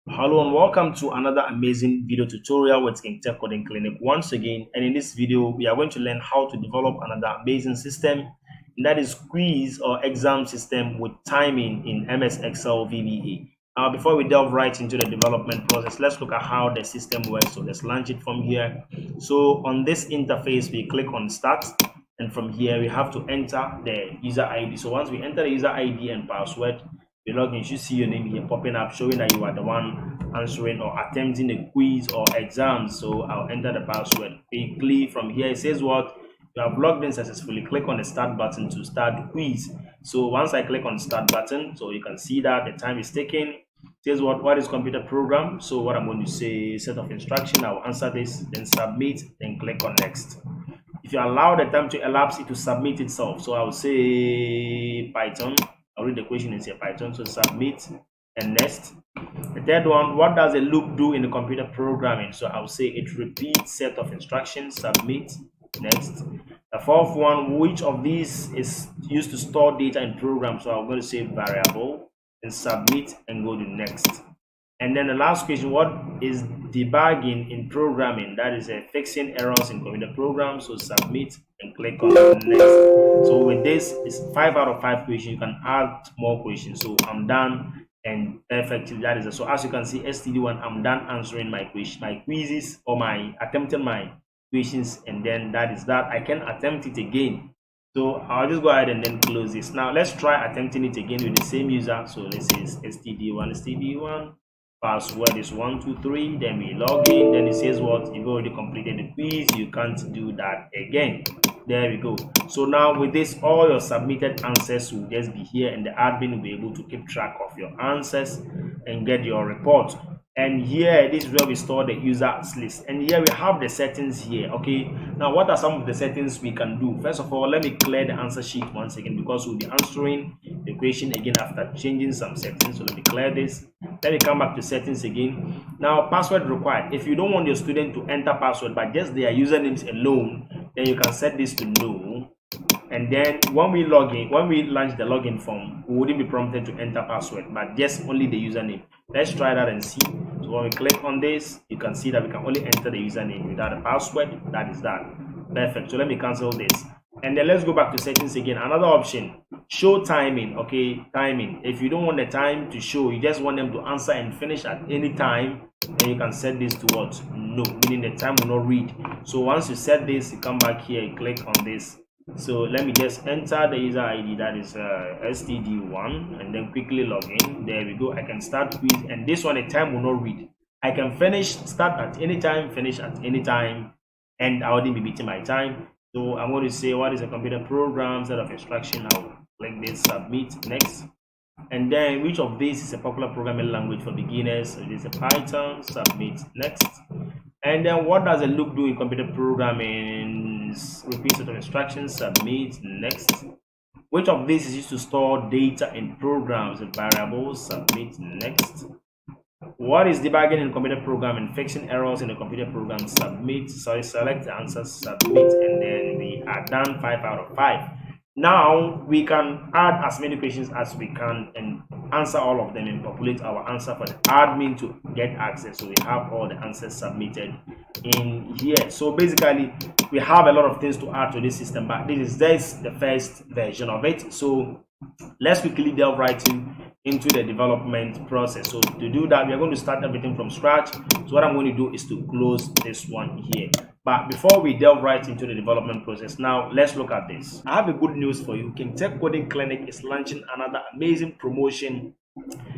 Hello and welcome to another amazing video tutorial with KingTech Coding Clinic once again. And in this video, we are going to learn how to develop another amazing system, and that is quiz or exam system with timing in MS Excel VBA. Now, before we delve right into the development process, let's look at how the system works. So let's launch it from here. So on this interface, we click on Start, and from here we have to enter the user ID. So once we enter the user ID and password, you log in, you should see your name here popping up, showing that you are the one answering or attempting a quiz or exam. So I'll enter the password quickly. From here, it says what you have logged in successfully. Click on the start button to start the quiz. So once I click on start button, so you can see that the time is taking. It says what is computer program. So what I'm going to say, set of instruction. I'll answer this, then submit, then click on next. If you allow the time to elapse, it will submit itself. So I will say Python. I'll read the question and say Python. So submit and next. The third one, what does a loop do in the computer programming? So I'll say it repeats set of instructions, submit, next. The fourth one, which of these is used to store data in programs? So I'm going to say variable and submit and go to next. And then the last question, what is debugging in programming? That is fixing errors in computer programs. So submit and click on next. So with this, it's 5 out of 5 questions. You can add more questions. So I'm done and perfectly. That is it. So as you can see, STD1, I'm done answering my quizzes or attempting my questions, and then that is that. I can attempt it again. So I'll just go ahead and then close this. Now let's try attempting it again with the same user. So let's say STD1. Password is 123. Then we log in. Then it says what? You've already completed the quiz. You can't do that again. There we go. So now with this, all your submitted answers will just be here, and the admin will be able to keep track of your answers and get your report. And here, this is where we store the users list. And here we have the settings here. Okay. Now, what are some of the settings we can do? First of all, let me clear the answer sheet once again, because we'll be answering the question again after changing some settings. So let me clear this. Let me come back to settings again. Now, password required. If you don't want your student to enter password, but just their usernames alone, then you can set this to no. And then when we log in, when we launch the login form, we wouldn't be prompted to enter password, but just only the username. Let's try that and see. So when we click on this, you can see that we can only enter the username without a password. That is that. Perfect. So let me cancel this. And then let's go back to settings again. Another option, show timing. Okay, timing. If you don't want the time to show, you just want them to answer and finish at any time, then you can set this to what? No, meaning the time will not read. So once you set this, you come back here, you click on this. So let me just enter the user ID, that is STD1, and then quickly log in. There we go. I can start quiz, and this one the time will not read. I can start at any time, finish at any time, and I wouldn't be beating my time. So I'm going to say what is a computer program, set of instruction. I'll click this, submit, next. And then which of these is a popular programming language for beginners? So it is a Python, submit, next. And then what does a loop do in computer programming? Repeat set of instructions, submit, next. Which of these is used to store data in programs? Variables, submit, next. What is debugging in computer programming? Fixing errors in the computer program, submit. So select the answers, submit, and then we are done. 5 out of 5. Now we can add as many questions as we can and answer all of them and populate our answer for the admin to get access. So we have all the answers submitted in here. So basically we have a lot of things to add to this system, but this is the first version of it. So let's quickly delve right into the development process. So to do that, we are going to start everything from scratch. So what I'm going to do is to close this one here. But before we delve right into the development process, now let's look at this. I have a good news for you. KingTech Coding Clinic is launching another amazing promotion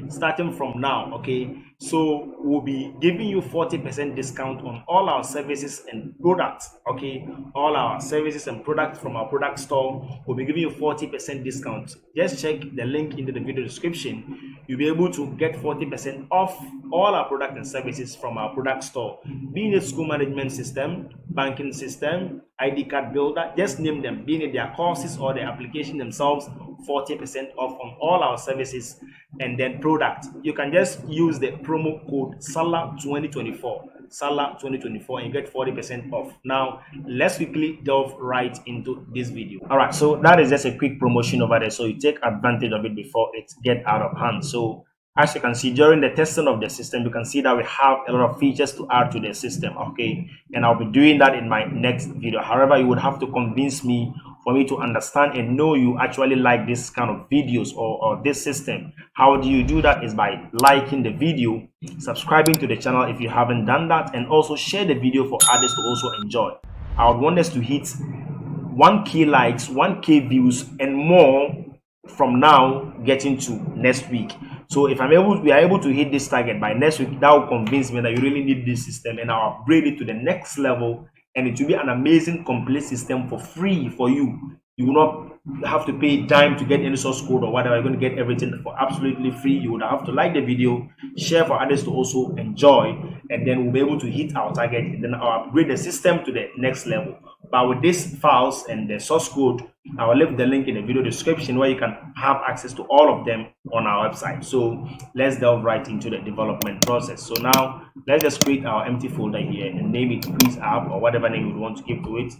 starting from now. Okay, so we'll be giving you 40% discount on all our services and products. Okay, all our services and products from our product store, we'll be giving you 40% discount. Just check the link into the video description. You'll be able to get 40% off all our products and services from our product store, being a school management system, banking system, ID card builder, just name them, being it their courses or the application themselves. 40% off on all our services and then product. You can just use the promo code SALA2024 SALA2024 and you get 40% off. Now let's quickly delve right into this video. All right, so that is just a quick promotion over there, so you take advantage of it before it get out of hand. So As you can see, during the testing of the system, you can see that we have a lot of features to add to the system. Okay, and I'll be doing that in my next video. However, you would have to convince me for me to understand and know you actually like this kind of videos or this system. How do you do that? Is by liking the video, subscribing to the channel if you haven't done that, and also share the video for others to also enjoy. I would want us to hit 1K likes, 1K views, and more from now getting to next week. So if we are able to hit this target by next week, that will convince me that you really need this system, and I'll upgrade it to the next level, and it will be an amazing complete system for free for you. You will not have to pay dime to get any source code or whatever. You're going to get everything for absolutely free. You would have to like the video, share for others to also enjoy, and then we'll be able to hit our target, and then I'll upgrade the system to the next level. But with these files and the source code, I will leave the link in the video description where you can have access to all of them on our website. So let's delve right into the development process. So now let's just create our empty folder here and name it quiz app, or whatever name you want to give to it.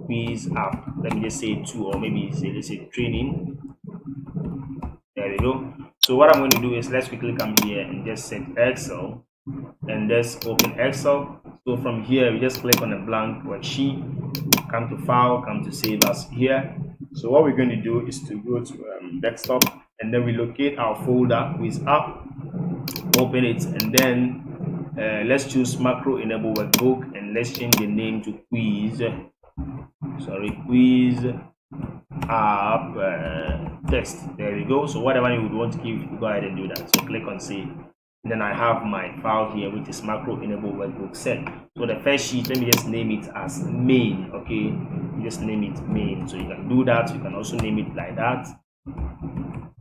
Quiz app. Let me just say 2, or maybe let's say training. There we go. So what I'm going to do is let's quickly come here and just set Excel and just open Excel. So from here we just click on a blank worksheet, come to file, come to save as here. So what we're going to do is to go to desktop, and then we locate our folder quiz app, open it, and then let's choose macro enable workbook, and let's change the name to quiz app test. There we go. So whatever you would want to give, you go ahead and do that. So click on save. And then I have my file here, which is macro enable workbook set. So the first sheet, let me just name it as main. Okay, just name it main. So you can do that. You can also name it like that,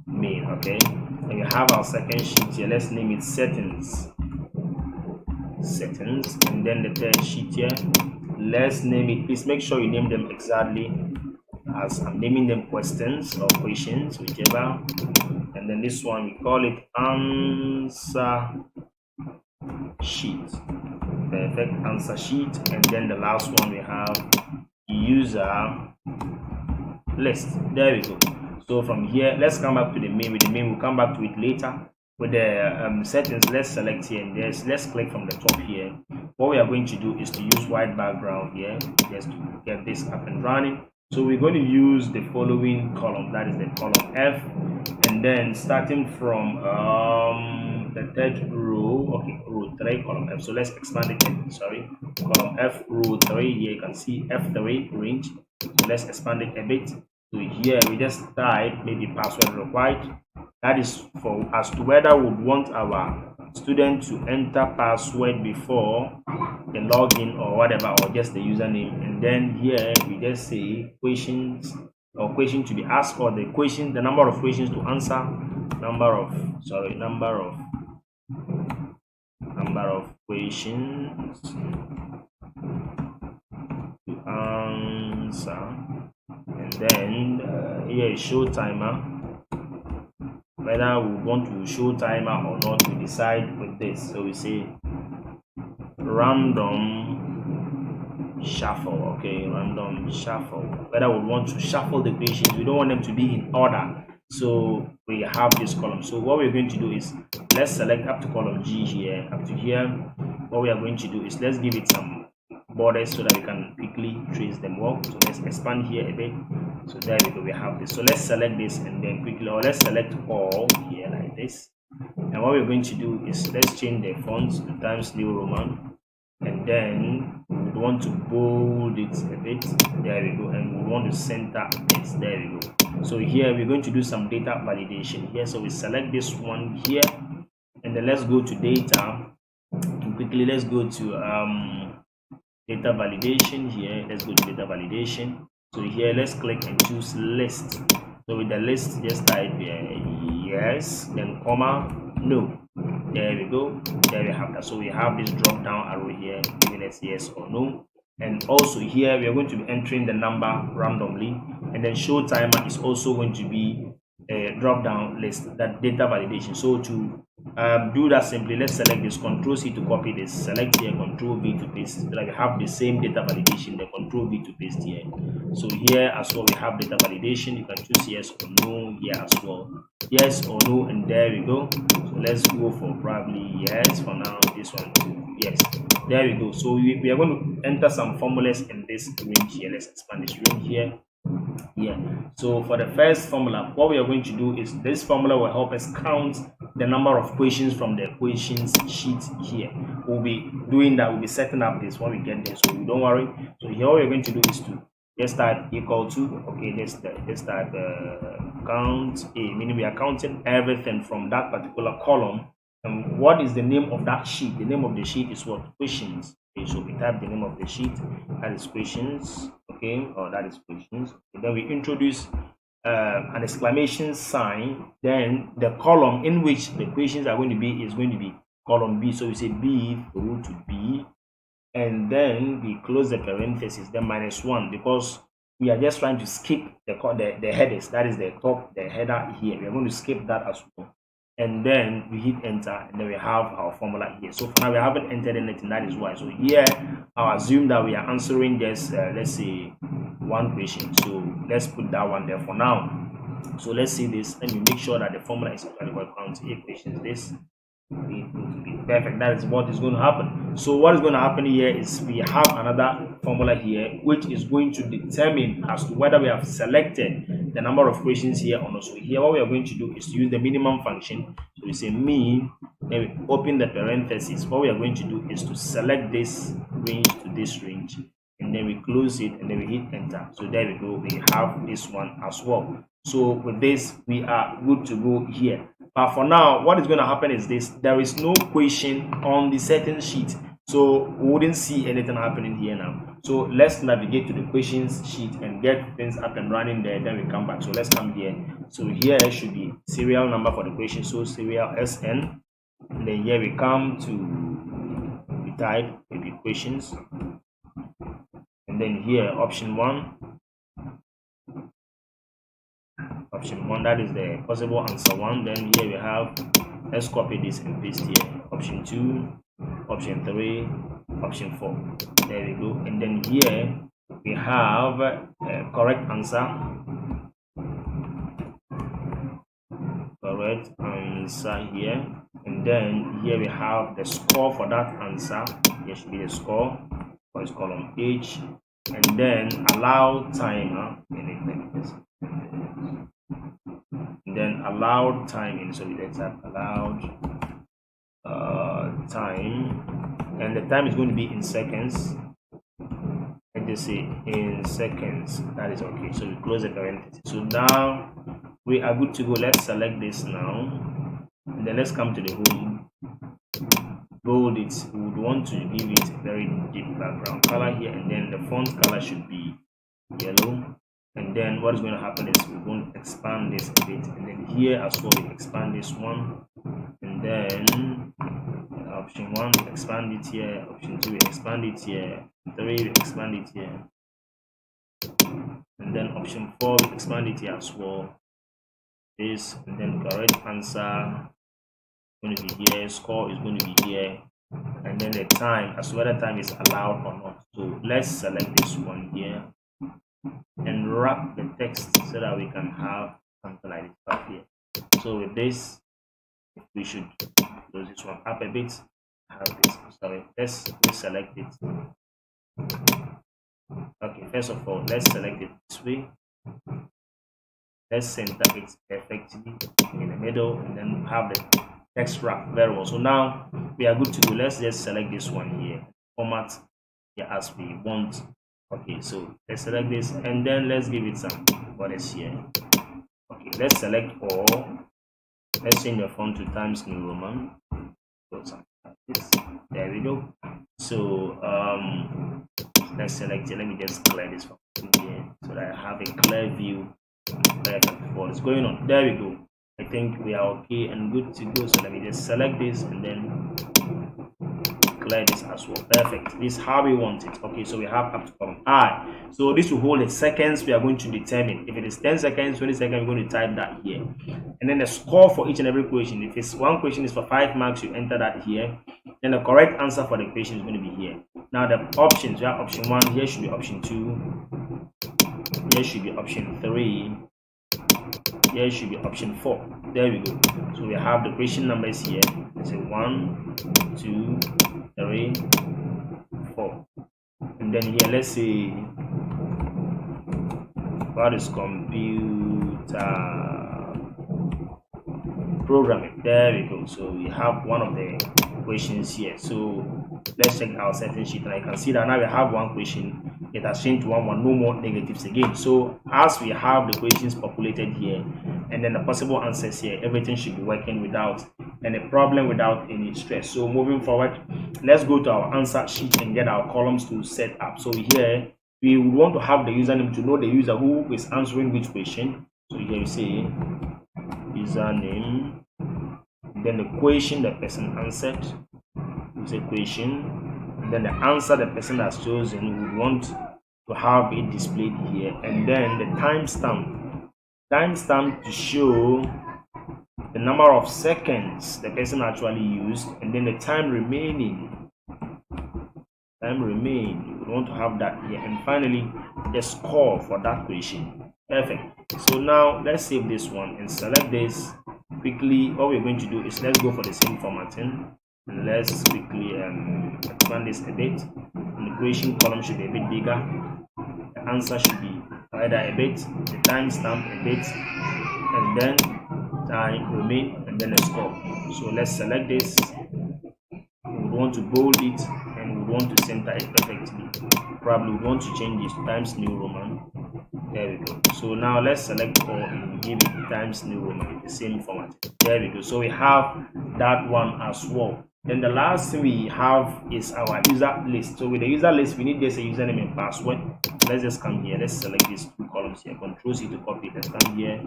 main. Okay, and we have our second sheet here. Let's name it settings. And then the third sheet here, let's name it, please make sure you name them exactly as I'm naming them questions or questions, whichever. And then this one we call it answer sheet. Perfect, answer sheet. And then the last one we have user list. There we go. So from here, let's come back to the main. With the main, we'll come back to it later. With the settings, let's select here and let's click from the top here. What we are going to do is to use white background here just to get this up and running. So we're going to use the following column, that is the column F, and then starting from the third row, okay, row 3, column F. So let's expand it, column F, row 3. Here you can see F3 range. So let's expand it a bit. So here we just type maybe password required. That is for as to whether we would want our student to enter password before the login or whatever, or just the username. And then here we just say questions, or question to be asked, or the question, the number of questions to answer, number of questions to answer. And then here is show timer, whether we want to show timer or not, we decide with this. So we say random shuffle. Okay, random shuffle, whether we want to shuffle the questions. We don't want them to be in order, so we have this column. So what we're going to do is let's select up to column G here, up to here. What we are going to do is let's give it some borders so that we can quickly trace them well. So let's expand here a bit. So there we go, we have this. So let's select this and then quickly, or let's select all here like this. And what we're going to do is let's change the fonts to Times New Roman, and then we would want to bold it a bit. There we go, and we want to center it. There we go. So here we're going to do some data validation here. So we select this one here, and then let's go to data, and quickly let's go to data validation here. Let's go to data validation. So here let's click and choose list. So with the list, just type yes, then comma, no. There we go. There we have that. So we have this drop down arrow here giving us yes or no. And also here we are going to be entering the number randomly, and then show timer is also going to be a drop down list, that data validation. So to do that simply. Let's select this, Control C to copy this, select here, Control V to paste, so that we have the same data validation, the Control V to paste here. So here as well we have data validation. You can choose yes or no here as well, yes or no, and there we go. So let's go for probably yes for now, this one too, yes, there we go. So we are going to enter some formulas in this range here. Let's expand this range here. Yeah, so for the first formula, what we are going to do is this formula will help us count the number of questions from the questions sheet here. We'll be doing that, we'll be setting up this when we get there, so don't worry. So here what we're going to do is to just type equal to, okay, let's type count A, meaning we are counting everything from that particular column. And what is the name of that sheet? The name of the sheet is what? Questions. Okay, so we type the name of the sheet, that is questions, okay, or that is questions. And then we introduce an exclamation sign, then the column in which the questions are going to be is going to be column B. So we say B root to B, and then we close the parenthesis, then -1, because we are just trying to skip the headers, that is the top, the header here. We are going to skip that as well. And then we hit enter, and then we have our formula here. So for now we haven't entered anything, that is why. So here I'll assume that we are answering just let's say one question, so let's put that one there for now. So let's see this, let me make sure that the formula is actually what counts 8 questions. This perfect, that is what is going to happen. So what is going to happen here is we have another formula here which is going to determine as to whether we have selected the number of questions here or not. So here what we are going to do is to use the minimum function. So we say min, then we open the parenthesis. What we are going to do is to select this range to this range, and then we close it, and then we hit enter. So there we go, we have this one as well. So with this we are good to go here. But for now, what is going to happen is this: there is no question on the certain sheet, so we wouldn't see anything happening here now. So let's navigate to the questions sheet and get things up and running there, then we come back. So let's come here. So here should be serial number for the question, so serial SN, and then here we come to, we type maybe questions, and then here option 1, that is the possible answer 1. Then here we have, let's copy this and paste here, option 2, option 3, option 4, there we go. And then here we have a correct answer here, and then here we have the score for that answer. Here should be the score for this column H, and then allow timer, then allowed time, so let's have allowed time, and the time is going to be in seconds. Let us say in seconds, that is okay. So we close the parenthesis. So now we are good to go. Let's select this now, and then let's come to the home, bold it. We would want to give it a very deep background color here, and then the font color should be yellow. And then what is going to happen is we're going to expand this a bit, and then here as well we expand this one, and then option 1 we expand it here, option 2 we expand it here, 3 we expand it here, and then option 4 we expand it here as well. This, and then correct answer is going to be here, score is going to be here, and then the time, as whether time is allowed or not. So let's select this one here and wrap the text so that we can have something like this up here. So with this, we should close this one up a bit. Have this, sorry, let's select it. Okay, first of all, let's select it this way. Let's center it perfectly in the middle, and then have the text wrap very well. So now we are good to go. Let's just select this one here, format here as we want. Okay, so let's select this, and then let's give it some borders here. Okay, let's select all. Let's change the font to Times New Roman. So something like this. There we go. So let's select it. Let me just clear this from here so that I have a clear view of what is going on. There we go. I think we are okay and good to go. So let me just select this and then select this as well. Perfect. This is how we want it. Okay, so we have up to column I. So this will hold the seconds we are going to determine. If it is 10 seconds, 20 seconds, we're going to type that here. And then the score for each and every question. If it's one question is for 5 marks, you enter that here. Then the correct answer for the question is going to be here. Now the options, we have option 1, here should be option 2, here should be option 3, here should be option 4. There we go. So we have the question numbers here. Let's say 1, 2, 3, 4. And then here, let's say what is computer programming. There we go. So we have one of the questions here. So let's check our setting sheet, and I can see that now we have one question. It has changed to 1, no more negatives again. So as we have the questions populated here, and then the possible answers here, everything should be working without any problem, without any stress. So moving forward, let's go to our answer sheet and get our columns to set up. So here we want to have the username to know the user who is answering which question. So here you say username, then the question the person answered, you say question, and then the answer the person has chosen. We would want to have it displayed here, and then the timestamp to show the number of seconds the person actually used, and then the time remaining. You would want to have that here, and finally the score for that question. Perfect. So now let's save this one and select this quickly. What we're going to do is let's go for the same formatting, and let's quickly expand this a bit. And the question column should be a bit bigger, the answer should be either a bit, the timestamp a bit, and then time remain, and then the score. So let's select this. We would want to bold it, and we want to center it perfectly. Probably we want to change this to Times New Roman. There we go. So now let's select all and give it Times New Roman, the same format. There we go. So we have that one as well. Then the last thing we have is our user list. So with the user list, we need just a username and password. Let's just come here. Let's select these two columns here. Control C to copy. Let's come here.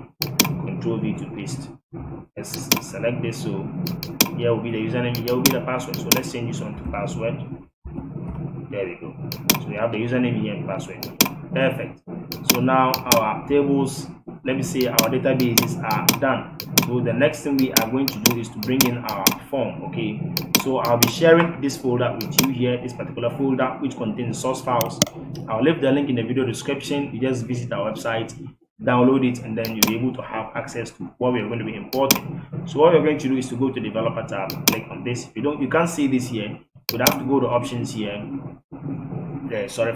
Control V to paste. Let's select this. So here will be the username. Here will be the password. So let's change this one to password. There we go. So we have the username here and password. Perfect. So now our tables, let me say our databases are done. So the next thing we are going to do is to bring in our form. Okay, so I'll be sharing this folder with you here, this particular folder which contains source files. I'll leave the link in the video description. You just visit our website, download it, and then you'll be able to have access to what we're going to be importing. So what we're going to do is to go to developer tab, click on this. If you can't see this here, you'd have to go to options here.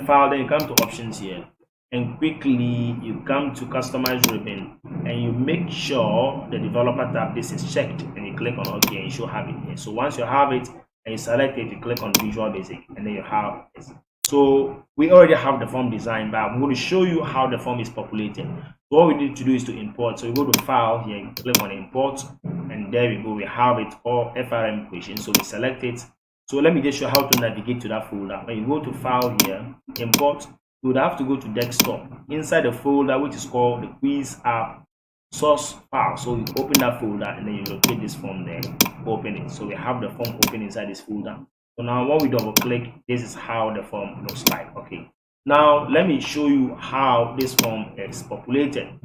File, then you come to options here, and quickly you come to customize ribbon, and you make sure the developer tab this is checked, and you click on OK, and you should have it here. So once you have it and you select it, you click on Visual Basic, and then you have it. So we already have the form designed, but I'm going to show you how the form is populated. So what we need to do is to import. So we go to File here, and click on Import, and there we go. We have it all FRM question. So we select it. So let me just show how to navigate to that folder. When you go to File here, Import, you would have to go to Desktop. Inside the folder which is called the Quiz App Source File. So you open that folder, and then you locate this form there. Open it. So we have the form open inside this folder. So now when we double click, this is how the form looks like. Okay. Now let me show you how this form is populated.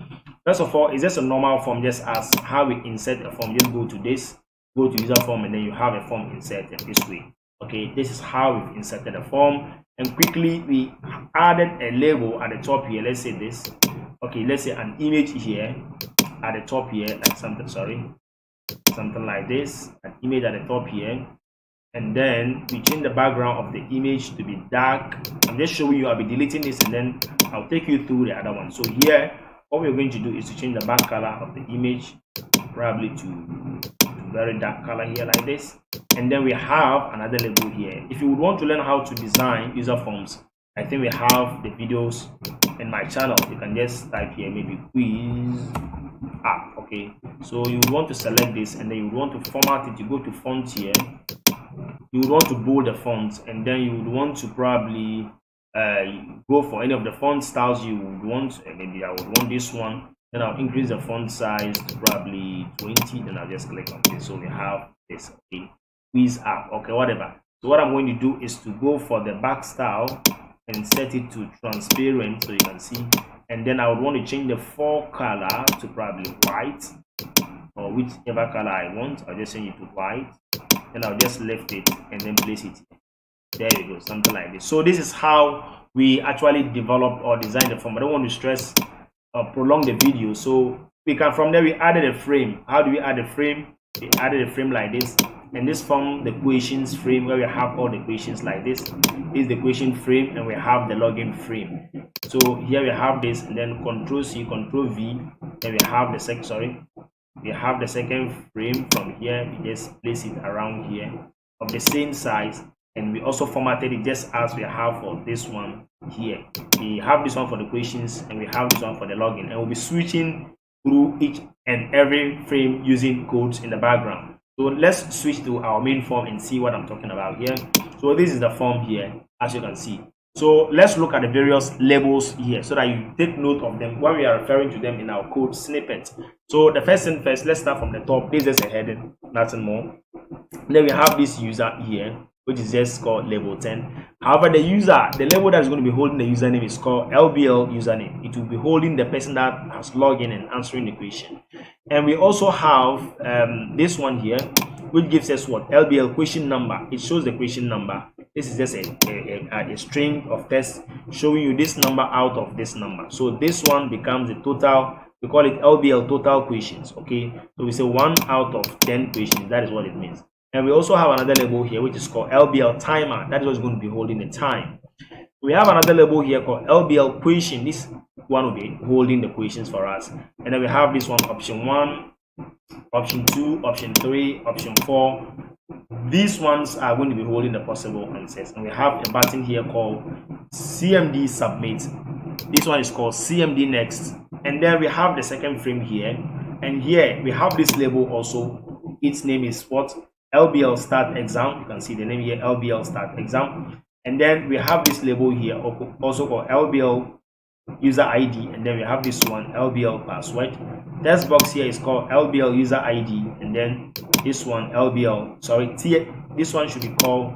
First of all, it's just a normal form, just as how we insert a form. Just go to this, go to user form, and then you have a form inserted this way. Okay, this is how we've inserted the form. And quickly we added a label at the top here. Let's say this. Okay, let's say an image here at the top here, like something like this, an image at the top here. And then we change the background of the image to be dark. I'm just showing you, I'll be deleting this, and then I'll take you through the other one. So here, what we're going to do is to change the back color of the image, probably to very dark color here like this. And then we have another label here. If you would want to learn how to design user forms, I think we have the videos in my channel. You can just type here maybe quiz app. Okay, so you would want to select this, and then you would want to format it. You go to font here, you would want to bold the font, and then you would want to probably go for any of the font styles you would want. Maybe I would want this one. Then I'll increase the font size to probably 20. Then I'll just click on this. So we have this. Okay, quiz app. Okay, whatever. So what I'm going to do is to go for the back style and set it to transparent so you can see, and then I would want to change the font color to probably white, or whichever color I want. I'll just change it to white, and I'll just lift it and then place it. There you go, something like this. So this is how we actually develop or design the form. I don't want to stress or prolong the video. So we can, from there we added a frame. How do we add a frame? We added a frame like this, and this form the questions frame, where we have all the questions like this. This is the question frame, and we have the login frame. So here we have this, and then Control C, Control V, and we have the we have the second frame. From here we just place it around here of the same size, and we also formatted it just as we have for this one here. We have this one for the questions, and we have this one for the login, and we'll be switching through each and every frame using codes in the background. So let's switch to our main form and see what I'm talking about here. So this is the form here, as you can see. So let's look at the various labels here so that you take note of them when we are referring to them in our code snippet. So the first thing first, let's start from the top. This is a heading, nothing more. Then we have this user here, which is just called label 10. However, the label that is going to be holding the username is called LBL username. It will be holding the person that has logged in and answering the question. And we also have this one here, which gives us what? LBL question number. It shows the question number. This is just a string of text showing you this number out of this number. So this one becomes the total. We call it LBL total questions. Okay, so we say 1 out of 10 questions. That is what it means. And we also have another label here, which is called LBL timer. That is what's going to be holding the time. We have another label here called LBL question. This one will be holding the questions for us. And then we have this one, option 1, option 2, option 3, option 4. These ones are going to be holding the possible answers. And we have a button here called CMD submit. This one is called CMD next. And then we have the second frame here. And here we have this label also. Its name is what? LBL start exam. You can see the name here, LBL start exam. And then we have this label here also called LBL user ID, and then we have this one, LBL password. Text box here is called LBL user ID, and then this one this one should be called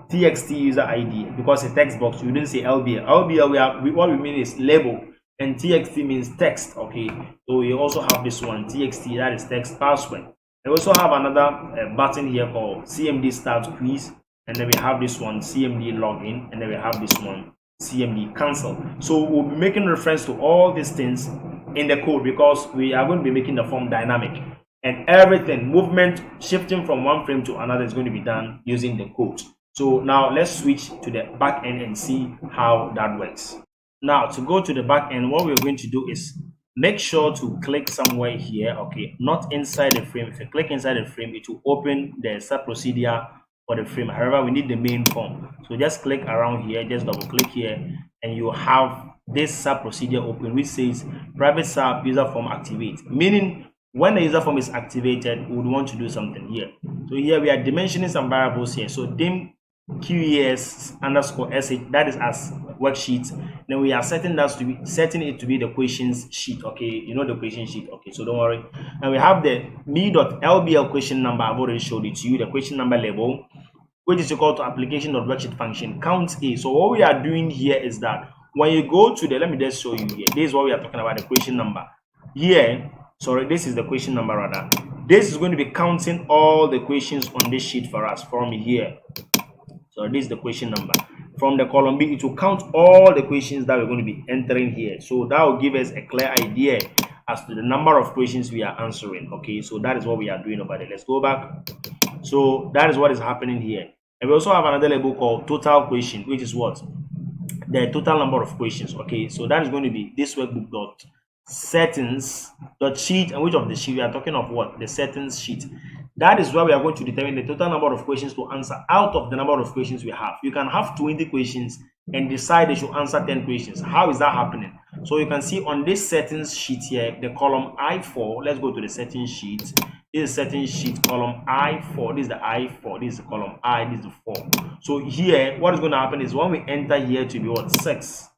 TXT user ID, because a text box, you didn't say LBL. LBL, what we mean is label, and TXT means text. Okay, so we also have this one, TXT, that is text password. We also have another button here called CMD start quiz, and then we have this one, CMD login, and then we have this one, CMD cancel. So we'll be making reference to all these things in the code, because we are going to be making the form dynamic, and everything, movement, shifting from one frame to another, is going to be done using the code. So now let's switch to the back end and see how that works. Now to go to the back end, what we're going to do is make sure to click somewhere here, okay, not inside the frame. If you click inside the frame, it will open the sub procedure for the frame. However, we need the main form, so just click around here, just double click here, and you have this sub procedure open, which says private sub user form activate, meaning when the user form is activated, we would want to do something here. So here we are dimensioning some variables here. So dim QES underscore sh, that is as worksheet. Then we are setting it to be the questions sheet. Okay, you know the question sheet. Okay, so don't worry. And we have the me.lbl question number. I've already showed it to you, the question number label, which is equal to application.worksheet function count A. So what we are doing here is that when you go to the, let me just show you here. This is what we are talking about, the question number. Here, sorry, this is the question number rather. This is going to be counting all the questions on this sheet for us from here. So this is the question number. From the column B, it will count all the questions that we're going to be entering here. So that will give us a clear idea as to the number of questions we are answering. Okay, so that is what we are doing over there. Let's go back. So that is what is happening here. And we also have another label called total question, which is what? The total number of questions. Okay, so that is going to be this workbook dot settings dot sheet, and which of the sheet we are talking of? What? The settings sheet. That is where we are going to determine the total number of questions to answer out of the number of questions we have. You can have 20 questions and decide they should answer 10 questions. How is that happening? So you can see on this settings sheet here, the column I4. Let's go to the settings sheet. This is settings sheet column I4. This is the I4. This is the column I. This is the 4. So here, what is going to happen is when we enter here to be what? 6.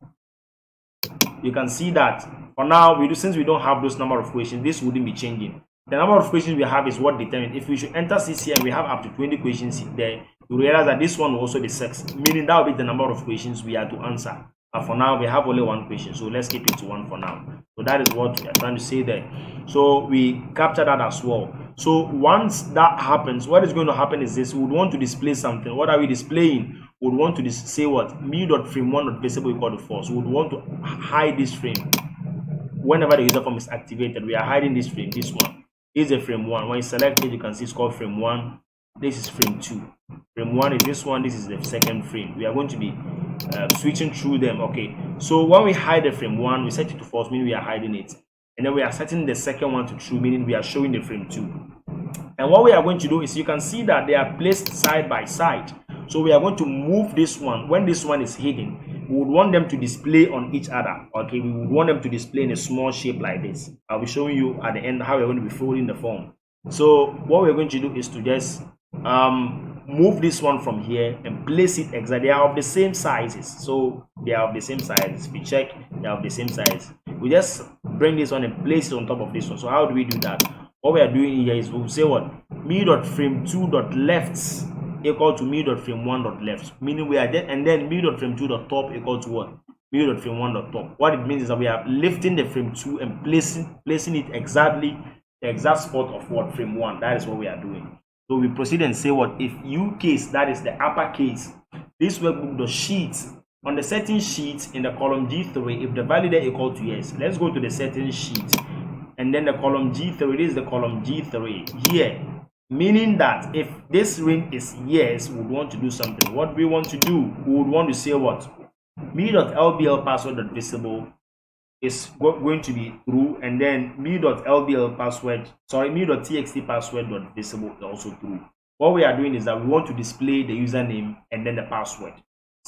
You can see that for now, since we don't have those number of questions, this wouldn't be changing. The number of questions we have is what determines. If we should enter 6 here and we have up to 20 questions there, you realize that this one will also be 6, meaning that will be the number of questions we are to answer. But for now, we have only 1 question, so let's keep it to 1 for now. So that is what we are trying to say there. So we capture that as well. So once that happens, what is going to happen is this: we would want to display something. What are we displaying? We would want to say what me.frame1.visible equal to 4. So we would want to hide this frame. Whenever the user form is activated, we are hiding this frame. This one is a frame 1. When you select it, you can see it's called frame 1. This is frame 2. Frame 1 is this one. This is the second frame. We are going to be switching through them. Okay, so when we hide the frame 1, we set it to false, meaning we are hiding it, and then we are setting the second one to true, meaning we are showing the frame 2. And what we are going to do is, you can see that they are placed side by side. So we are going to move this one. When this one is hidden, we would want them to display on each other. Okay, we would want them to display in a small shape like this. I'll be showing you at the end how we're going to be folding the form. So what we're going to do is to just move this one from here and place it exactly. They are of the same sizes, so they are of the same size. If we check, they are of the same size. We just bring this one and place it on top of this one. So how do we do that? What we are doing here is we'll say what me.frame2.left equal to me.frame1.left, meaning we are there, and then me.frame2.top equal to what? me.frame1.top. What it means is that we are lifting the frame 2 and placing it exactly the exact spot of what? Frame 1. That is what we are doing. So we proceed and say what? If U case, that is the uppercase, this workbook the sheet, on the setting sheet in the column G3, if the value there equal to yes, let's go to the setting sheet, and then the column G3, this is the column G3 here, meaning that if this ring is yes, we would want to do something. What we want to do, we would want to say what? me.lbl password.visible is going to be true, and then me.lbl password, me.txt password.visible is also true. What we are doing is that we want to display the username and then the password.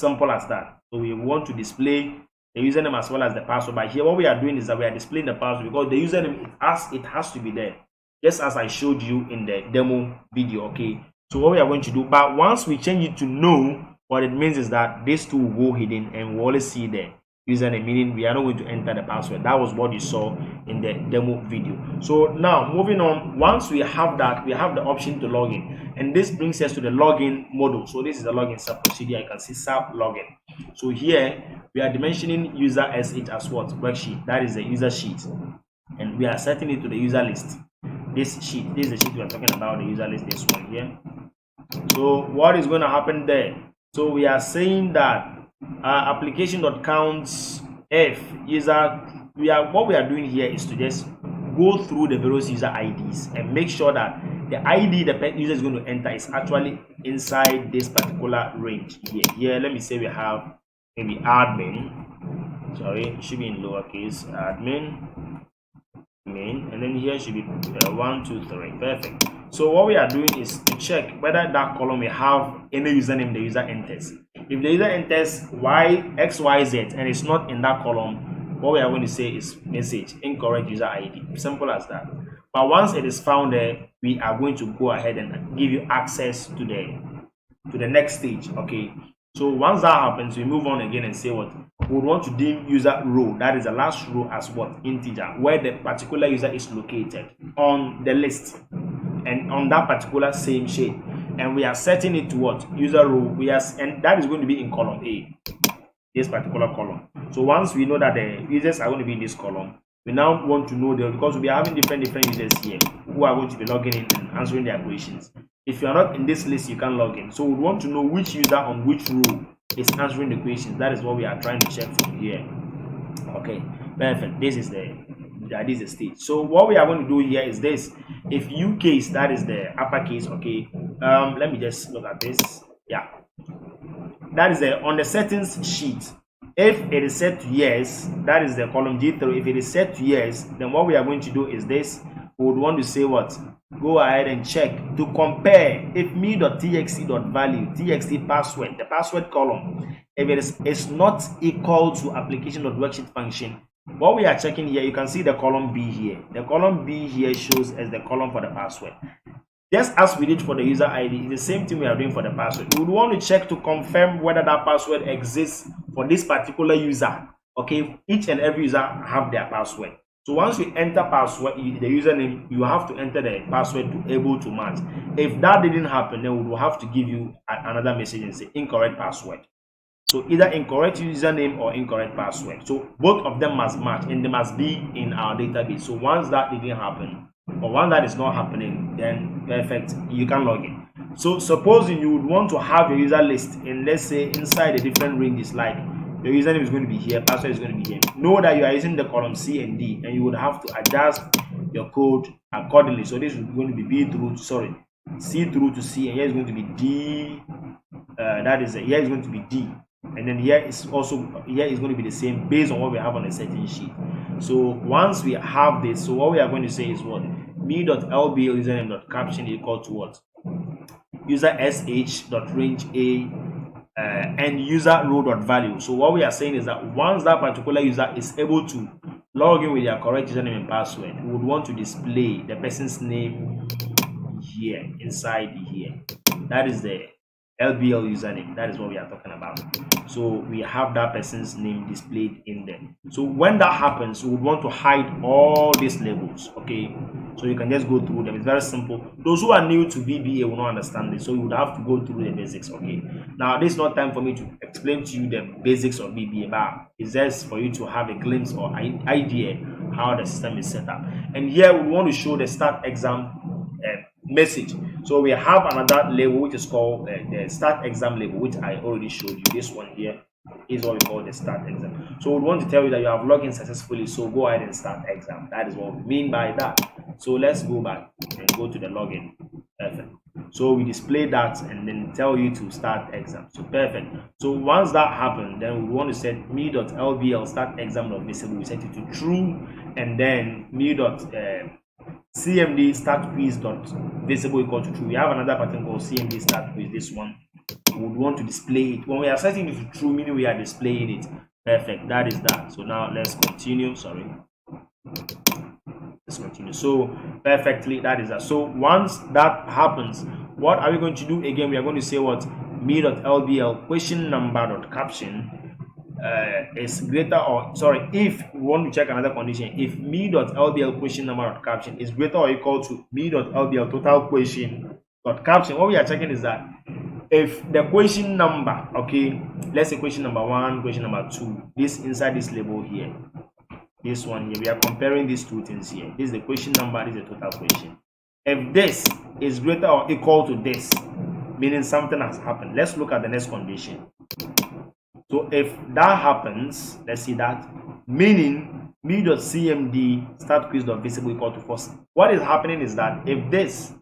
Simple as that. So we want to display the username as well as the password. But here what we are doing is that we are displaying the password because the username, it has to be there, just as I showed you in the demo video. Okay, so what we are going to do, but once we change it to no, what it means is that these two will go hidden and we'll only see the username, meaning we are not going to enter the password. That was what you saw in the demo video. So now moving on, once we have that, we have the option to log in, and this brings us to the login module. So this is the login sub procedure. You can see sub login. So here we are dimensioning user sh as what? Worksheet. That is the user sheet, and we are setting it to the user list. This sheet, this is the sheet we are talking about, the user list, this one here. So what is going to happen there? So we are saying that application.counts if user, what we are doing here is to just go through the various user IDs and make sure that the ID the user is going to enter is actually inside this particular range here. Here, let me say we have maybe admin, sorry, it should be in lowercase, admin, main, and then here should be 1, 2, 3. Perfect. So what we are doing is to check whether that column will have any username the user enters. If the user enters XYZ and it's not in that column, what we are going to say is message incorrect user ID. Simple as that. But once it is found there, we are going to go ahead and give you access to the next stage. Okay. So once that happens, we move on again and say what? We want to deem user row, that is the last row, as what? Integer, where the particular user is located on the list and on that particular same shape. And we are setting it to what? User row. And that is going to be in column A, this particular column. So once we know that the users are going to be in this column, we now want to know because we are having different users here who are going to be logging in and answering their questions. If you are not in this list, you can't log in. So we want to know which user on which row is answering the questions. That is what we are trying to check from here. Okay, perfect. This is the stage. So what we are going to do here is this: if U case, that is the uppercase. Okay, let me just look at this. Yeah, that is on the settings sheet. If it is set to yes, that is the column G3. If it is set to yes, then what we are going to do is this: we would want to say what? Go ahead and check to compare if me.txt.value, txt password, the password column, if it is not equal to application.worksheet function. What we are checking here, you can see the column B here. The column B here shows as the column for the password. Just as we did for the user ID, it's the same thing we are doing for the password. We would want to check to confirm whether that password exists for this particular user. Okay, each and every user have their password. So once you enter password, the username, you have to enter the password to able to match. If that didn't happen, then we will have to give you another message and say incorrect password. So either incorrect username or incorrect password. So both of them must match and they must be in our database. So once that didn't happen, or once that is not happening, then perfect, you can log in. So supposing you would want to have your user list in, let's say, inside the different ranges, like your username is going to be here, password is going to be here. Know that you are using the column C and D, and you would have to adjust your code accordingly. So this is going to be B through, sorry, C through to C, and here is going to be D. Here is going to be D, and then here is also, here is going to be the same based on what we have on a certain sheet. So once we have this, so what we are going to say is what me.lbl username.caption equal to what user sh.range a and user row.value. So what we are saying is that once that particular user is able to log in with their correct username and password, we would want to display the person's name here inside here. That is the LBL username. That is what we are talking about. So we have that person's name displayed in there. So when that happens, we would want to hide all these labels. Okay, so you can just go through them. It's very simple. Those who are new to VBA will not understand this, so you would have to go through the basics. Okay, now this is not time for me to explain to you the basics of VBA, but it's just for you to have a glimpse or idea how the system is set up. And here we want to show the start exam message. So we have another label which is called the start exam label, which I already showed you. This one here is what we call the start exam. So we want to tell you that you have logged in successfully, so go ahead and start exam. That is what we mean by that. So let's go back and go to the login. Perfect. So we display that and then tell you to start exam. So perfect. So once that happens, then we want to set me.lbl start exam.visible. We set it to true, and then cmd start quiz dot visible equal to true. We have another pattern called cmd start quiz. This one we would want to display it when we are setting it to true, meaning we are displaying it. Perfect. That is that. So now let's continue. Sorry, let's continue. So perfectly, that is that. So once that happens, what are we going to do again? We are going to say what me.lbl question number dot caption is greater, or sorry, if we want to check another condition, if me.lbl question number dot caption is greater or equal to me.lbl total question dot caption, what we are checking is that if the question number, okay, let's say question number 1, question number 2, this inside this label here, this one here, we are comparing these two things here. This is the question number, this is the total question. If this is greater or equal to this, meaning something has happened. Let's look at the next condition. So if that happens, let's see that, meaning me.cmd start quiz.visible equal to false. What is happening is that if this,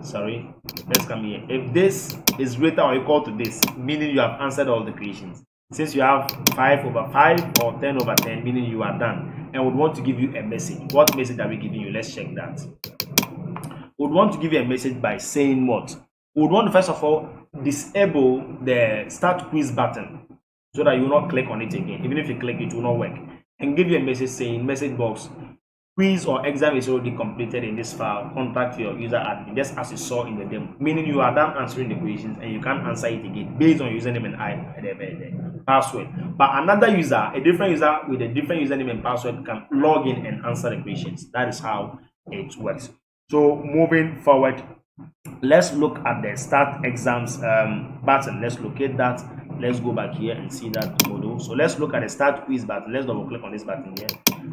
sorry, let's come here. If this is greater or equal to this, meaning you have answered all the questions. Since you have 5/5 or 10/10, meaning you are done, and would want to give you a message. What message are we giving you? Let's check that. We would want to give you a message by saying what? We would want to first of all disable the start quiz button so that you will not click on it again. Even if you click, it will not work. And give you a message saying, message box, quiz or exam is already completed in this file. Contact your user admin, just as you saw in the demo. Meaning you are done answering the questions and you can't answer it again based on username and password. But another user, a different user with a different username and password can log in and answer the questions. That is how it works. So moving forward, let's look at the start exams button. Let's locate that. Let's go back here and see that model. So let's look at the start quiz button. Let's double click on this button here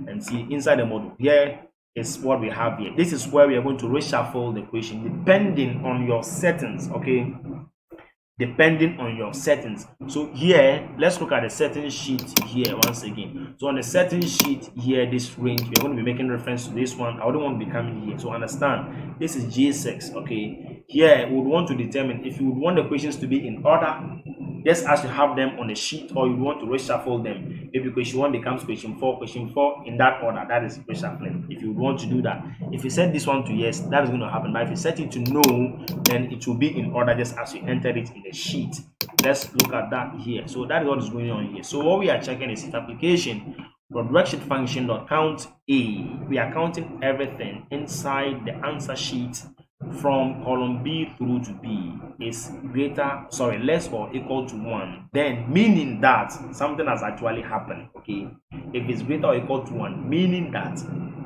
and see inside the model. Here is what we have here. This is where we are going to reshuffle the question depending on your settings. Okay, depending on your settings. So here, let's look at the settings sheet here once again. So on the settings sheet here, this range, we're going to be making reference to this one. I wouldn't want to be coming here. So understand, this is G6. Okay, here we would want to determine if you would want the questions to be in order, just as you have them on the sheet, or you want to reshuffle them. Maybe question 1 becomes question 4 in that order. That is reshuffling. If you want to do that, if you set this one to yes, that is going to happen. But if you set it to no, then it will be in order just as you entered it in the sheet. Let's look at that here. So that is what is going on here. So what we are checking is if application redshift function dot count a, we are counting everything inside the answer sheet from column B through to B is less or equal to 1, then meaning that something has actually happened. Okay, if it's greater or equal to 1, meaning that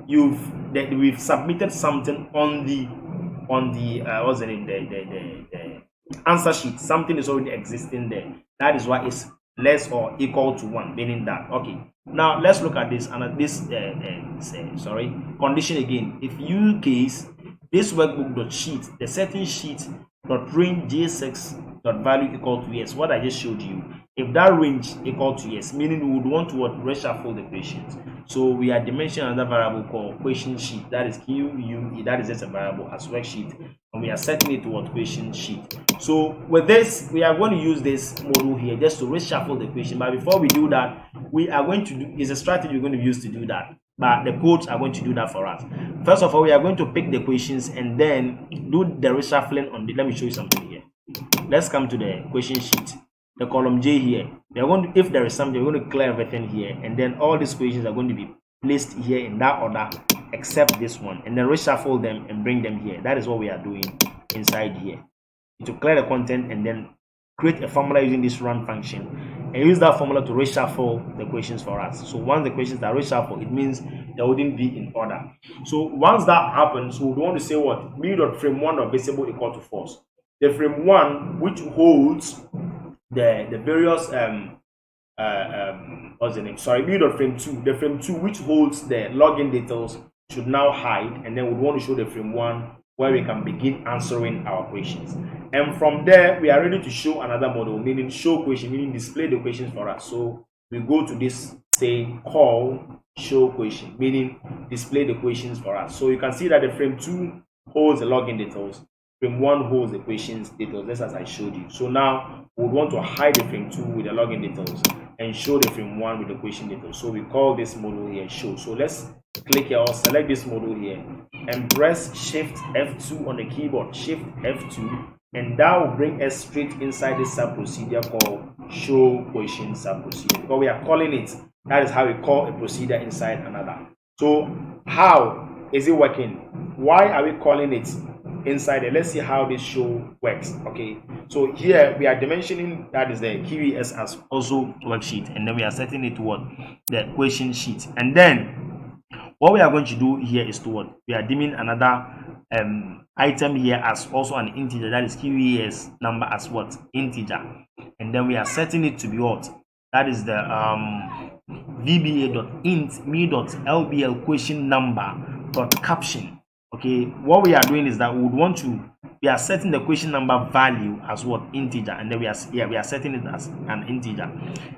we've submitted something on the what's the name, the answer sheet. Something is already existing there. That is why it's less or equal to 1, meaning that. Okay, now let's look at this and this condition again. If you case this workbook.sheet, the setting sheet dot range j6 dot value equal to yes, what I just showed you, if that range equal to yes, meaning we would want to reshuffle the questions. So we are dimensioning another variable called question sheet, that is QUE, that is just a variable as worksheet, and we are setting it to what question sheet. So with this, we are going to use this model here just to reshuffle the question. But before we do that, we are going to do is a strategy we're going to use to do that. But the codes are going to do that for us. First of all, we are going to pick the questions and then do the reshuffling on the. Let me show you something here. Let's come to the question sheet, the column J here. We are going to, if there is something, we're going to clear everything here, and then all these questions are going to be placed here in that order, except this one, and then reshuffle them and bring them here. That is what we are doing inside here. To clear the content and then create a formula using this run function, and use that formula to reshuffle the questions for us. So once the questions are reshuffled, it means they wouldn't be in order. So once that happens, we would want to say what? Me.frame1 of visible equal to false. The frame 1, which holds the various what's the name? Sorry, me.frame2. The frame 2, which holds the login details, should now hide, and then we want to show the frame 1 where we can begin answering our questions. And from there, we are ready to show another model, meaning show question, meaning display the questions for us. So we go to this, say call show question, meaning display the questions for us. So you can see that the frame 2 holds the login details, frame 1 holds the questions details, just as I showed you. So now we would want to hide the frame 2 with the login details and show the frame 1 with the question details. So we call this model here show. So let's click here or select this model here and press Shift F2 on the keyboard, Shift F2, and that will bring us straight inside this sub procedure called show question sub procedure, because we are calling it. That is how we call a procedure inside another. So how is it working? Why are we calling it inside it? Let's see how this show works. Okay, so here we are dimensioning, that is the QES as also worksheet, and then we are setting it to what? The question sheet. And then what we are going to do here is to what? We are deeming another item here as also an integer, that is QES number as what? Integer. And then we are setting it to be what? That is the VBA.int me.lbl question number dot caption. Okay, what we are doing is that we are setting the question number value as what? Integer, and then we are setting it as an integer,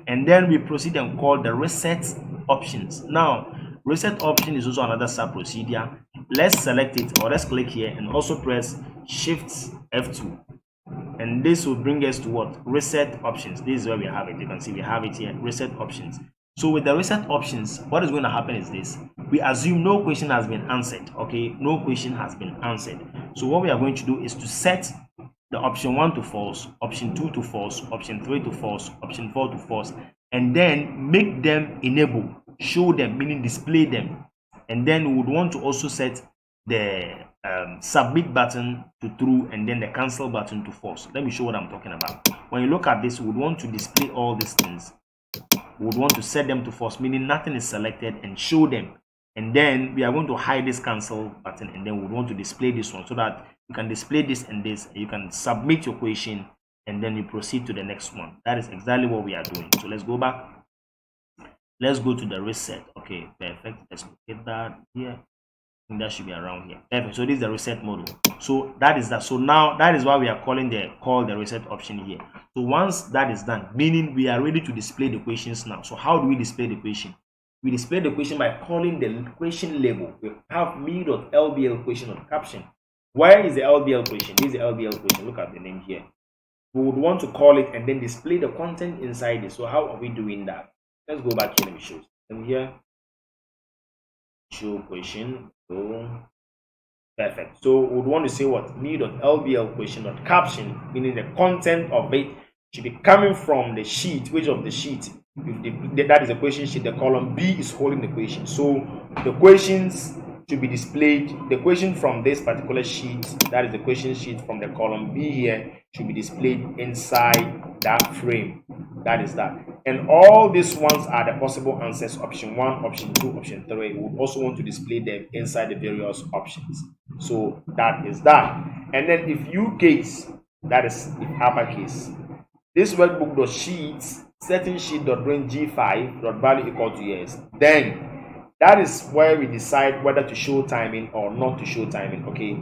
and then we proceed and call the reset options. Now reset option is also another sub procedure. Let's select it, or let's click here and also press Shift F2, and this will bring us to what? Reset options. This is where we have it. You can see we have it here, reset options. So with the reset options, what is going to happen is this: we assume no question has been answered. Okay, no question has been answered. So what we are going to do is to set the option 1 to false, option 2 to false, option 3 to false, option 4 to false, and then make them enable, show them, meaning display them. And then we would want to also set the submit button to true, and then the cancel button to false. Let me show what I'm talking about. When you look at this, we would want to display all these things. We would want to set them to false, meaning nothing is selected, and show them. And then we are going to hide this cancel button, and then we would want to display this one so that you can display this and this, and you can submit your question, and then you proceed to the next one. That is exactly what we are doing. So let's go back. Let's go to the reset. Okay, perfect. Let's get that here. I think that should be around here. Perfect. So this is the reset model. So that is that. So now that is why we are calling the reset option here. So once that is done, meaning we are ready to display the questions now. So how do we display the question? We display the question by calling the question label. We have me.lbl question.caption. Where is the LBL question? This is the LBL question. Look at the name here. We would want to call it and then display the content inside it. So how are we doing that? Let's go back here. Let me show you. And here, show question. So perfect. So we would want to say what? Me.lbl question.caption, meaning the content of it should be coming from the sheet. Which of the sheet? If that is a question sheet, the column B is holding the question. So the questions should be displayed, the question from this particular sheet, that is the question sheet from the column B here, should be displayed inside that frame. That is that. And all these ones are the possible answers: option 1, option 2, option 3. We would also want to display them inside the various options. So that is that. And then if you case, that is if uppercase, this workbook dot sheets certain sheet dot range G5 dot value equal to yes, then that is where we decide whether to show timing or not to show timing. Okay,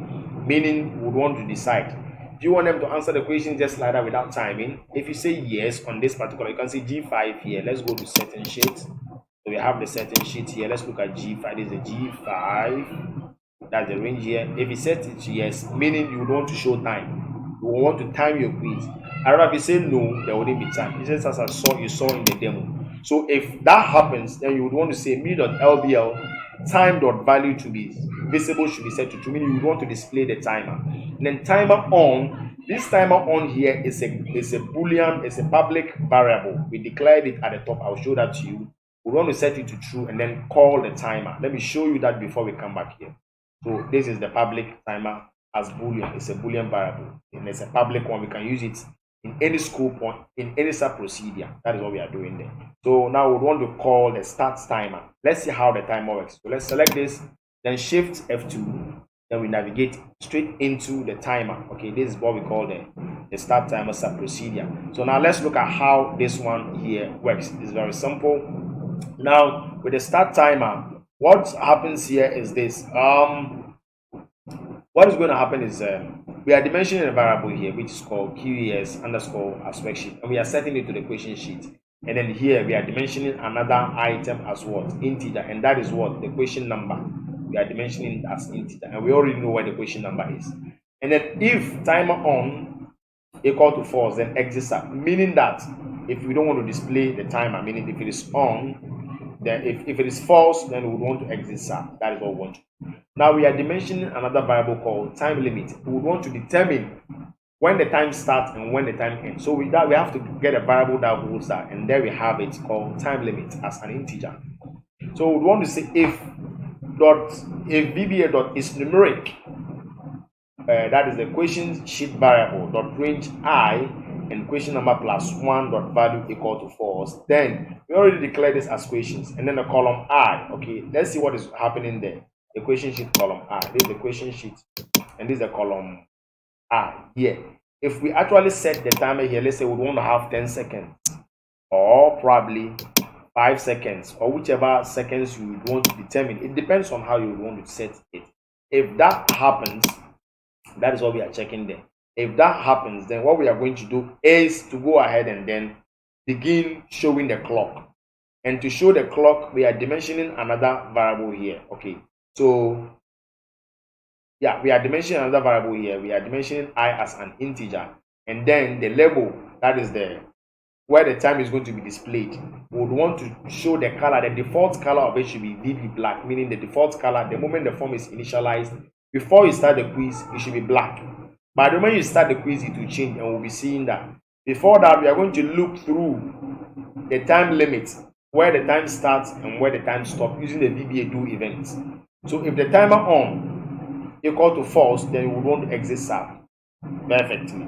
meaning we would want to decide, do you want them to answer the question just like that without timing? If you say yes on this particular, you can see G5 here. Let's go to certain sheet. So we have the certain sheet here. Let's look at G5. This is the G5. That's the range here. If you set it yes, meaning you would want to show time. You want to time your quiz. However, if you say no, there wouldn't be time. It's just as you saw in the demo. So if that happens, then you would want to say me.lbl time.value to be visible should be set to true, meaning you would want to display the timer. And then timer on, this timer on here is a boolean, it's a public variable. We declared it at the top. I'll show that to you. We want to set it to true and then call the timer. Let me show you that before we come back here. So this is the public timer as boolean. It's a boolean variable and it's a public one. We can use it in any scope or in any sub procedure. That is what we are doing there. So now we want to call the start timer. Let's see how the timer works. So let's select this, then shift F2, then we navigate straight into the timer. Okay, this is what we call the start timer sub procedure. So now let's look at how this one here works. It's very simple. Now with the start timer, what happens here is this. What is going to happen is we are dimensioning a variable here which is called QES underscore aspect sheet, and we are setting it to the question sheet. And then here we are dimensioning another item as what? Integer, and that is what? The question number. We are dimensioning it as integer, and we already know where the question number is. And then if timer on equal to false, then exit sub, meaning that if we don't want to display the timer, meaning if it is on, then if it is false, then we would want to exit sub. That is what we want to do. Now we are dimensioning another variable called time limit. We would want to determine when the time starts and when the time ends. So with that, we have to get a variable that holds that, and there we have it called time limit as an integer. So we would want to say if VBA dot is numeric, that is the question sheet variable dot range I and question number plus 1 dot value equal to false, then we already declared this as questions, and then the column I. Okay, let's see what is happening there. The question sheet column I. This is the question sheet, and this is the column I here. If we actually set the timer here, let's say we want to have 10 seconds or probably 5 seconds or whichever seconds you would want to determine. It depends on how you would want to set it. If that happens, that is what we are checking there. If that happens, then what we are going to do is to go ahead and then begin showing the clock. And to show the clock, we are dimensioning another variable here. Okay, so yeah, we are dimensioning another variable here. We are dimensioning I as an integer, and then the label, that is the where the time is going to be displayed. We would want to show the color. The default color of it should be VB black, meaning the default color, the moment the form is initialized, before you start the quiz, it should be black. But the moment you start the quiz, it will change, and we'll be seeing that. Before that, we are going to look through the time limit, where the time starts and where the time stops, using the VBA do event. So if the timer on equal to false, then we would want to exit sub perfectly.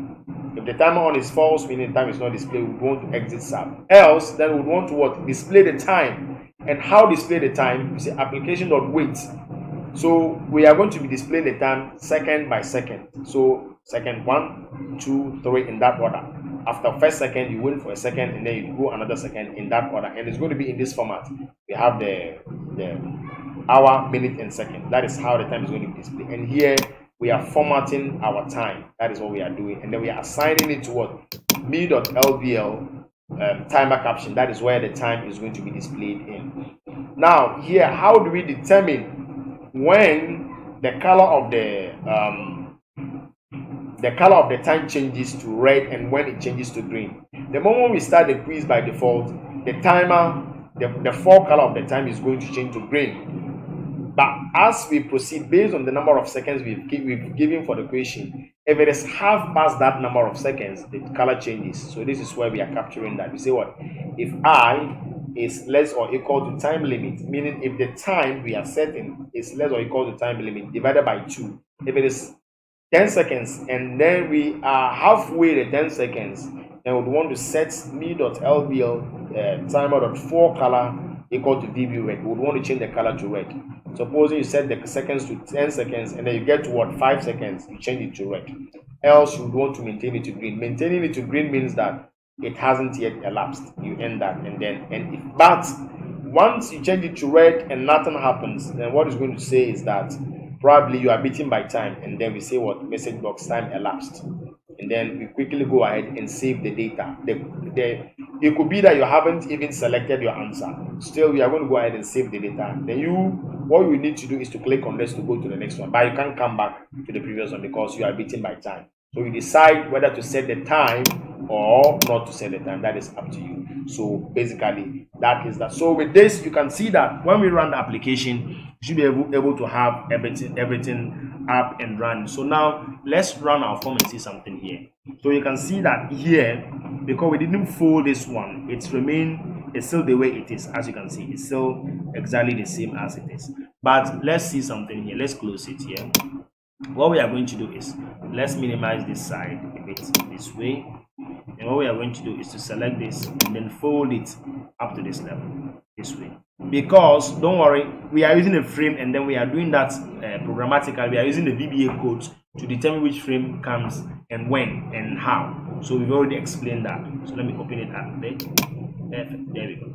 If the timer on is false, meaning time is not displayed, we would want to exit sub. Else, then we would want to what? Display the time. And how display the time? You say application.wait. So we are going to be displaying the time second by second. So second 1, 2, 3 in that order. After first second, you wait for a second, and then you go another second in that order. And it's going to be in this format. We have the hour, minute, and second. That is how the time is going to be displayed. And here we are formatting our time. That is what we are doing. And then we are assigning it to what? me.lbl timer caption. That is where the time is going to be displayed in. Now here, how do we determine when the color of the time changes to red and when it changes to green? The moment we start the quiz, by default, the timer, the fall color of the time is going to change to green. But as we proceed, based on the number of seconds we've given for the question, if it is half past that number of seconds, the color changes. So this is where we are capturing that. We say what? If I is less or equal to time limit, meaning if the time we are setting is less or equal to time limit divided by 2, if it is 10 seconds and then we are halfway the 10 seconds, then we would want to set me.lbl timer.for color equal to db red. We would want to change the color to red. Supposing you set the seconds to 10 seconds and then you get to what, 5 seconds, you change it to red. Else you would want to maintain it to green. Maintaining it to green means that it hasn't yet elapsed. You end that and then end it. But once you change it to red and nothing happens, then what it's going to say is that probably you are beaten by time, and then we say what, message box time elapsed, and then we quickly go ahead and save the data. It could be that you haven't even selected your answer. Still, we are going to go ahead and save the data. Then what you need to do is to click on this to go to the next one, but you can't come back to the previous one because you are beaten by time. So you decide whether to set the time or not to set the time. That is up to you. So basically, that is that. So with this, you can see that when we run the application, you should be able to have everything up and running. So now let's run our form and see something here. So you can see that here, because we didn't fold this one, it's still the way it is. As you can see, it's still exactly the same as it is. But let's see something here. Let's close it here. What we are going to do is, let's minimize this side a bit this way, and what we are going to do is to select this and then fold it up to this level this way, because don't worry, we are using a frame and then we are doing that programmatically. We are using the VBA code to determine which frame comes and when and how. So we've already explained that. So let me open it up there. Perfect. There we go.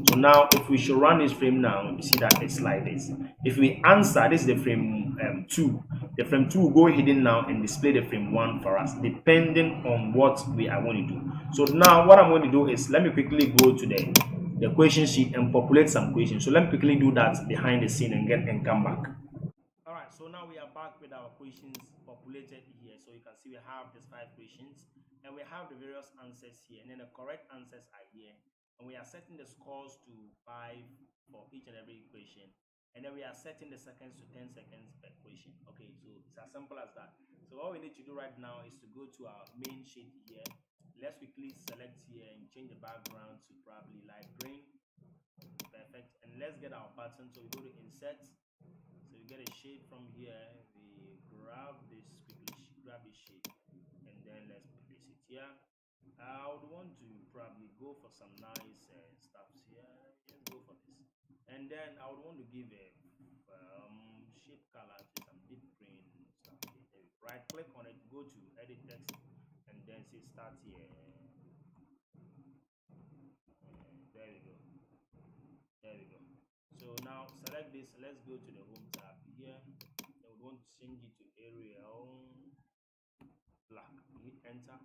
So now if we should run this frame now, you see that it's like this. If we answer, this is the frame 2. The frame 2 will go hidden now and display the frame 1 for us, depending on what we are going to do. So now what I'm going to do is, let me quickly go to the question sheet and populate some questions. So let me quickly do that behind the scene and come back. All right, so now we are back with our questions populated here. So you can see we have these 5 questions and we have the various answers here, and then the correct answers are here. And we are setting the scores to 5 for each and every equation. And then we are setting the seconds to 10 seconds per equation. Okay, so it's as simple as that. So what we need to do right now is to go to our main sheet here. Let's quickly select here and change the background to probably light green. Perfect. And let's get our pattern. So we go to insert. So we get a shade from here. We grab this quickly, grab this shade, and then let's place it here. I would want to probably go for some nice stuffs here. Let's go for this. And then I would want to give a shape color to some deep green stuff here. There we go. Right click on it, go to edit text, and then say start here. There we go. There we go. So now select this. Let's go to the home tab here. Then we want to change it to Arial black. You hit enter,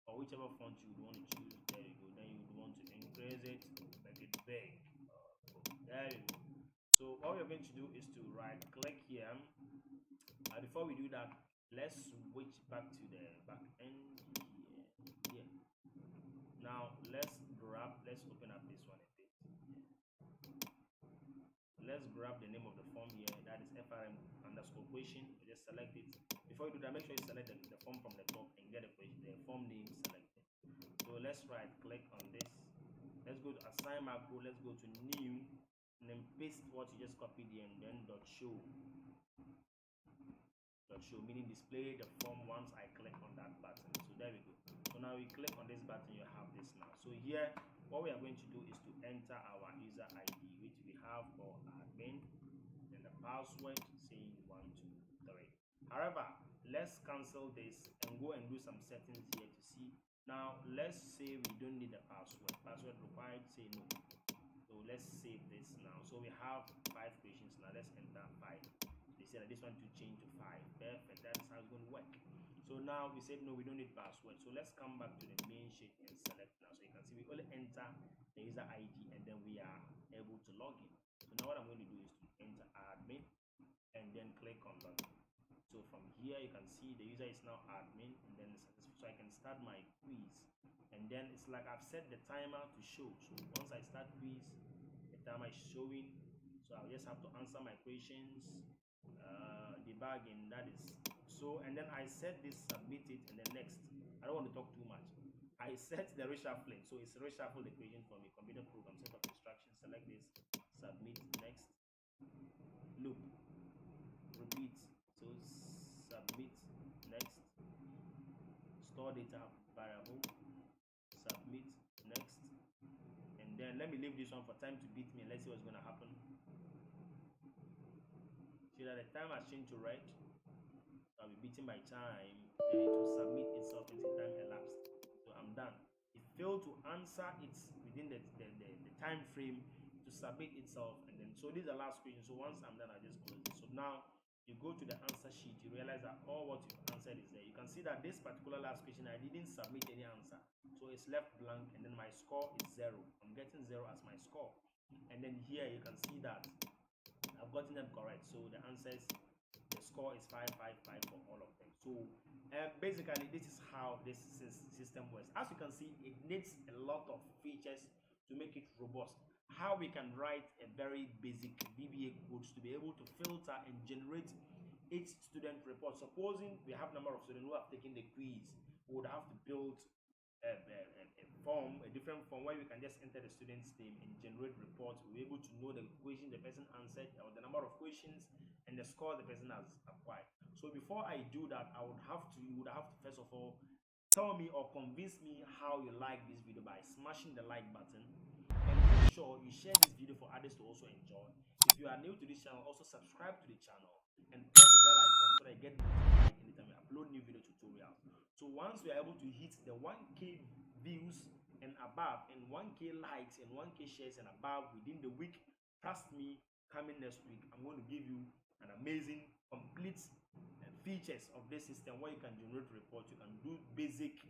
or whichever font you would want to choose. There you go. Then you would want to increase it, make it big. There you go. So all we're going to do is to right click here. Before we do that, let's switch back to the back end here. Now let's open up this one a bit. Let's grab the name of the form here. That is FRM underscore question. Just select it. Before you do that, make sure you select the form from the top and get the form name selected. So let's right click on this. Let's go to assign macro. Let's go to new and then paste what you just copied here, and then show, meaning display the form once I click on that button. So there we go. So now we click on this button, you have this now. So here what we are going to do is to enter our user ID, which we have for admin, and the password saying 123. However, let's cancel this and go and do some settings here to see. Now let's say we don't need the password required, say no. So let's save this now. So we have 5 questions now. Let's enter 5. They said that this one to change to 5. Perfect. That's how it's going to work. So now we said no, we don't need password. So let's come back to the main sheet and select now. So you can see we only enter the user ID and then we are able to log in. So now what I'm going to do is to enter admin and then click on login. So from here you can see the user is now admin, and then so I can start my quiz. And then it's like I've set the timer to show. So once I start quiz, the timer is showing. So I'll just have to answer my questions, debugging, that is. So, and then I set this, submit it, and then next. I don't want to talk too much. I set the reshuffling, so it's reshuffle the equation for me. Computer program, set of instructions, select this, submit, next, loop, repeat. So submit, next, store data variable, submit, next, and then let me leave this one for time to beat me and let's see what's going to happen. See that the time has changed to red. I'll be beating my time, then it will submit itself into time elapsed. So I'm done. It failed to answer it within the time frame to submit itself, and then so this is the last question. So once I'm done, I just close it. So now you go to the answer sheet, you realize that all what you've answered is there. You can see that this particular last question I didn't submit any answer, so it's left blank, and then my score is 0. I'm getting 0 as my score, and then here you can see that I've gotten them correct. So the answers, the score is 555 for all of them. So basically this is how this system works. As you can see, it needs a lot of features to make it robust. How we can write a very basic VBA code to be able to filter and generate each student report. Supposing we have a number of students who have taken the quiz, we would have to build a form, a different form where we can just enter the student's name and generate reports. We're able to know the question the person answered or the number of questions and the score the person has acquired. So before I do that, you would have to first of all tell me or convince me how you like this video by smashing the like button, and make sure you share this video for others to also enjoy. If you are new to this channel, also subscribe to the channel and press the bell icon so that you get notified anytime I upload new video tutorials. So once we are able to hit the 1K views and above, and 1K likes and 1K shares and above within the week, trust me, coming next week I'm going to give you an amazing complete features of this system where you can generate reports, you can do basic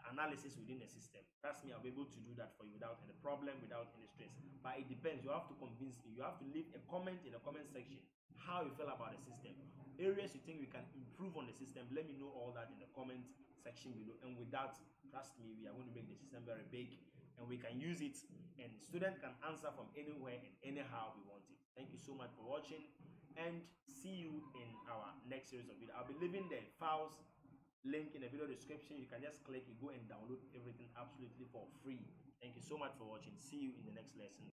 analysis within the system. Trust me, I'll be able to do that for you without any problem, without any stress. But it depends. You have to convince me. You have to leave a comment in the comment section how you feel about the system, areas you think we can improve on the system. Let me know all that in the comment section below, and with that, trust me, we are going to make the system very big and we can use it, and students can answer from anywhere and anyhow we want it. Thank you so much for watching, and see you in our next series of video. I'll be leaving the files link in the video description. You can just click it, go and download everything absolutely for free. Thank you so much for watching. See you in the next lesson.